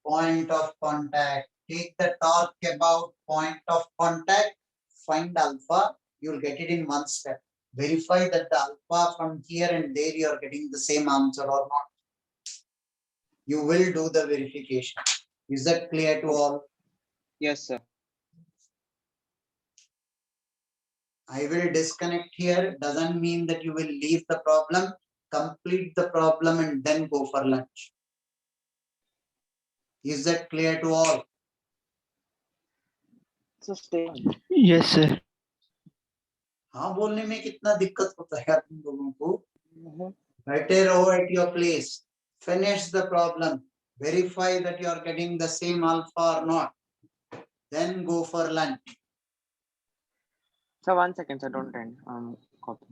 point of contact. Take the torque about point of contact, find alpha, you'll get it in one step. Verify that the alpha from here and there you are getting the same answer or not. You will do the verification. Is that clear to all? Yes, sir. I will disconnect here. Doesn't mean that you will leave the problem. Complete the problem and then go for lunch. Is that clear to all? So stay. Yes, sir. हाँ बोलने में कितना दिक्कत होता है तुम लोगों को. बैठे रहो at your place. Finish the problem. Verify that you are getting the same alpha or not. Then go for lunch. So 1 second, sir. Don't end. Copy.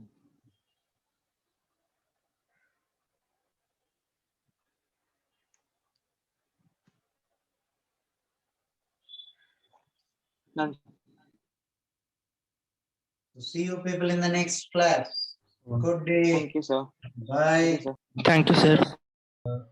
Done. See you people in the next class. Good day. Thank you, sir. Bye. Thank you, sir. Thank you, sir.